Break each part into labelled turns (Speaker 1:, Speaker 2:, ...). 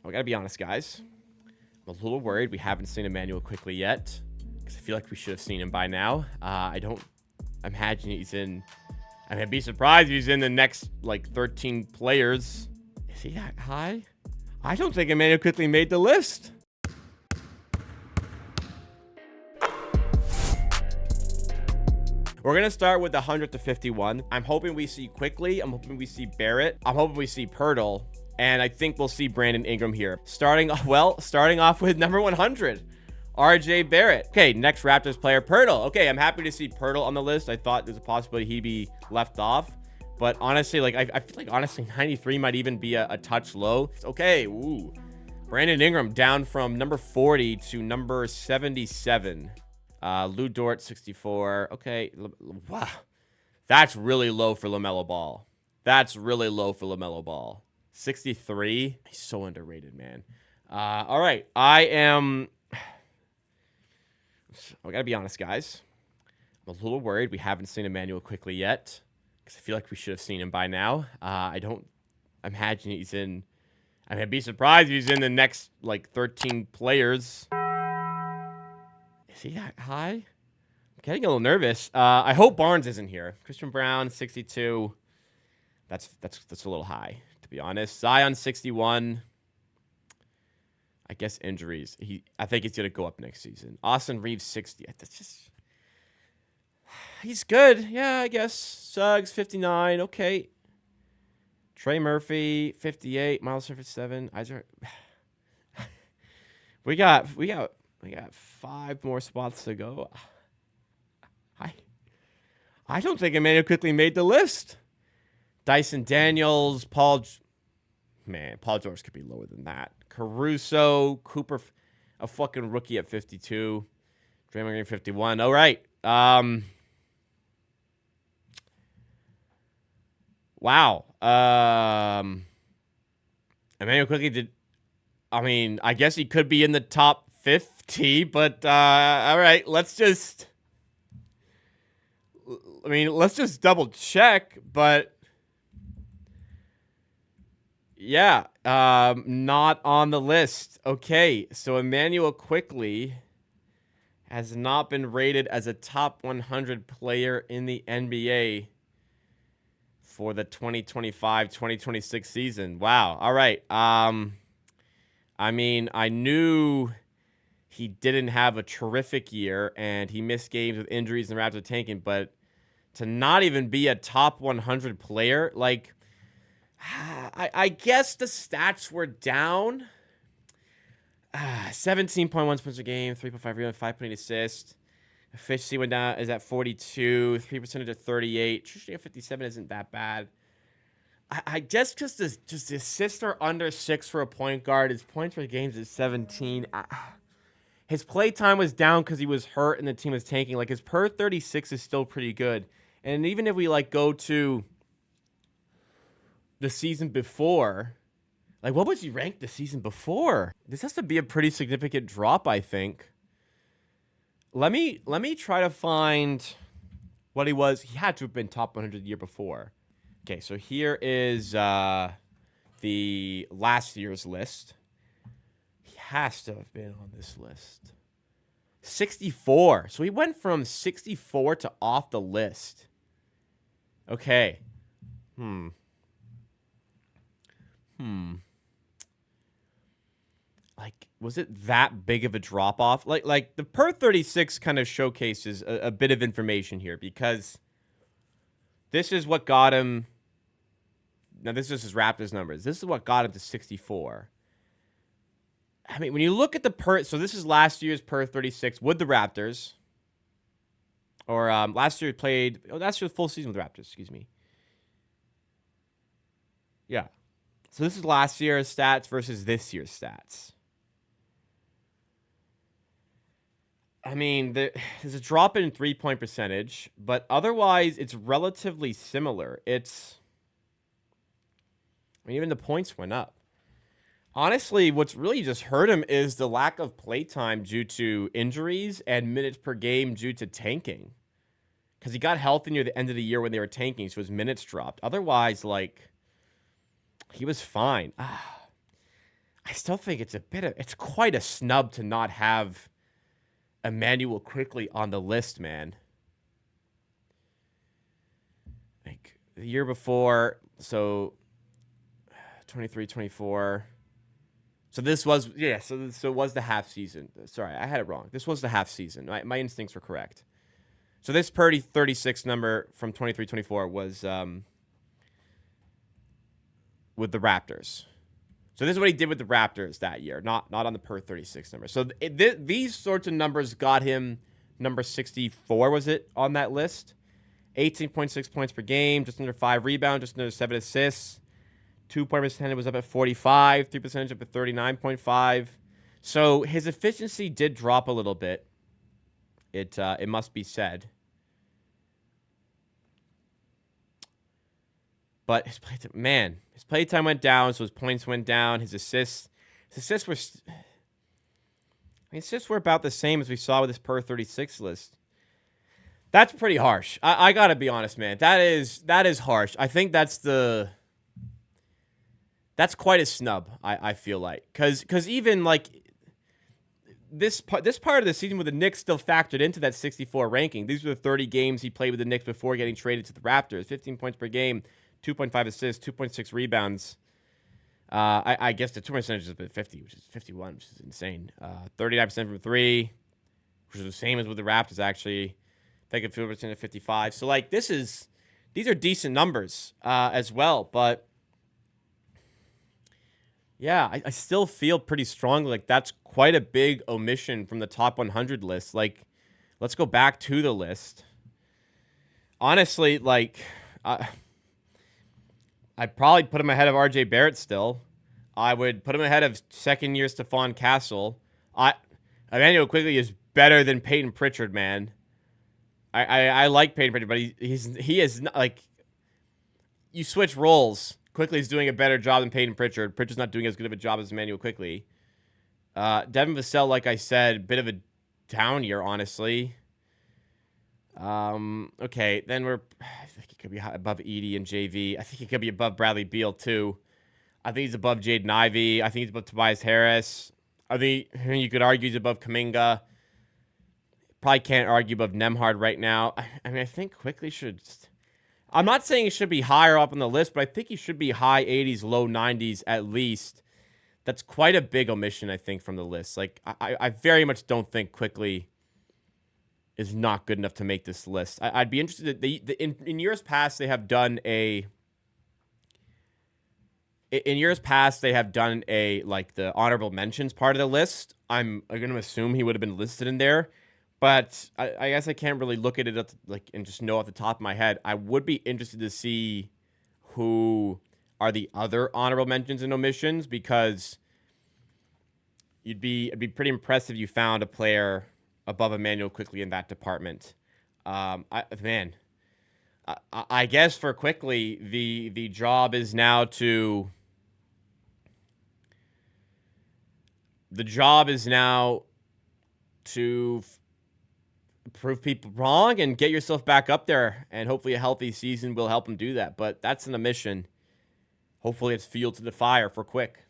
Speaker 1: I gotta be honest, guys. I'm a little worried we haven't seen Immanuel Quickley yet, because I feel like we should have seen him by now. I don't imagine he's in. I mean, I'd be surprised if he's in the next, like, 13 players. Is he that high? I don't think Immanuel Quickley made the list. We're going to start with the 100 to 51. I'm hoping we see Quickley. I'm hoping we see Barrett. I'm hoping we see Pirtle. And I think we'll see Brandon Ingram here. Starting off with number 100, RJ Barrett. Okay, next Raptors player, Pirtle. Okay, I'm happy to see Pirtle on the list. I thought there's a possibility he'd be left off. But honestly, like, I feel like, honestly, 93 might even be a touch low. Okay, ooh. Brandon Ingram down from number 40 to number 77. Lou Dort, 64. Okay. Wow. That's really low for LaMelo Ball. That's really low for LaMelo Ball. 63. He's so underrated, man. All right. I gotta be honest, guys. I'm a little worried we haven't seen Immanuel Quickley yet, because I feel like we should have seen him by now. I don't imagine he's in. I mean, I'd be surprised if he's in the next, like, 13 players. Is he that high? I'm getting a little nervous. I hope Barnes isn't here. Christian Brown, 62. That's a little high, to be honest. Zion, 61. I guess injuries. I think he's gonna go up next season. Austin Reeves, 60. That's just. He's good. Yeah, I guess. Suggs, 59. Okay. Trey Murphy, 58. Miles Turner, 7. We got 5 more spots to go. I don't think Immanuel Quickley made the list. Dyson Daniels, Paul George could be lower than that. Caruso, Cooper, a fucking rookie at 52. Draymond Green, 51. All right. Wow. Immanuel Quickley did. I mean, I guess he could be in the top 50, but all right, let's just double check, but yeah, not on the list. Okay, so Immanuel Quickley has not been rated as a top 100 player in the NBA for the 2025-2026 season. Wow. All right. I mean, I knew he didn't have a terrific year and he missed games with injuries and the Raptors tanking, but to not even be a top 100 player, like, I guess the stats were down. 17.1 points per game, 3.5 rebounds, 5.8 assists. Efficiency went down, is at 42, 3% to 38. Shooting at 57 isn't that bad. I guess because the assists are under 6 for a point guard. His points per game is 17. His play time was down because he was hurt and the team was tanking. Like, his per 36 is still pretty good. And even if we, like, go to the season before, like, what was he ranked the season before? This has to be a pretty significant drop, I think. Let me try to find what he was. He had to have been top 100 the year before. Okay, so here is the last year's list. He has to have been on this list. 64. So he went from 64 to off the list. Okay. Like, was it that big of a drop off? Like the per 36 kind of showcases a bit of information here, because this is what got him. Now, this is his Raptors numbers. This is what got him to 64. I mean, when you look at the per, so this is last year's per 36 with the Raptors. Or last year he played, last year's full season with the Raptors, excuse me. Yeah. So this is last year's stats versus this year's stats. I mean, there's a drop in 3-point percentage, but otherwise it's relatively similar. Even the points went up. Honestly, what's really just hurt him is the lack of play time due to injuries and minutes per game due to tanking. Because he got healthy near the end of the year when they were tanking, so his minutes dropped. Otherwise, like, he was fine. I I still think it's quite a snub to not have Immanuel Quickley on the list, man. Like the year before, so 23, 24. So this was, yeah, so it was the half season. Sorry, I had it wrong. This was the half season. My instincts were correct. So this Purdy 36 number from 23-24 was with the Raptors. So this is what he did with the Raptors that year, not on the per 36 number. So these sorts of numbers got him number 64, was it, on that list? 18.6 points per game, just under 5 rebounds, just under 7 assists. 2-point percentage was up at 45, 3% up at 39.5. So his efficiency did drop a little bit. It must be said. But his playtime went down, so his points went down. His assists were about the same as we saw with his per 36 list. That's pretty harsh. I gotta be honest, man. That is harsh. I think that's quite a snub. I feel like because even like this part of the season with the Knicks still factored into that 64 ranking. These were the 30 games he played with the Knicks before getting traded to the Raptors. 15 points per game, 2.5 assists, 2.6 rebounds. I guess the 2 percentage is a bit 50, which is 51, which is insane. 39% from 3, which is the same as with the Raptors actually. Effective field percentage of 55. So like these are decent numbers as well, but yeah, I still feel pretty strongly like that's quite a big omission from the top 100 list. Like, let's go back to the list. Honestly, like, I'd probably put him ahead of RJ Barrett still. I would put him ahead of second-year Stephon Castle. Immanuel Quickley is better than Peyton Pritchard, man. I like Peyton Pritchard, but he is not, like, you switch roles. Quickley's doing a better job than Peyton Pritchard. Pritchard's not doing as good of a job as Immanuel Quickley. Devin Vassell, like I said, bit of a down year, honestly. Okay, then I think he could be above Edey and JV. I think he could be above Bradley Beal, too. I think he's above Jaden Ivey. I think he's above Tobias Harris. I think you could argue he's above Kuminga. Probably can't argue above Nembhard right now. I mean, I think Quickley should... I'm not saying he should be higher up on the list, but I think he should be high 80s, low 90s at least. That's quite a big omission, I think, from the list. Like, I very much don't think Quickley is not good enough to make this list. I'd be interested. In years past, they have done a... In years past, they have done like, the honorable mentions part of the list. I'm going to assume he would have been listed in there. But I guess I can't really look at it and just know off the top of my head. I would be interested to see who are the other honorable mentions and omissions, because it'd be pretty impressive if you found a player above Immanuel Quickley in that department. I guess for Quickley, the job is now to prove people wrong and get yourself back up there, and hopefully a healthy season will help him do that. But that's an omission. Hopefully it's fuel to the fire for Quick.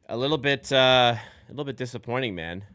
Speaker 1: A little bit disappointing, man.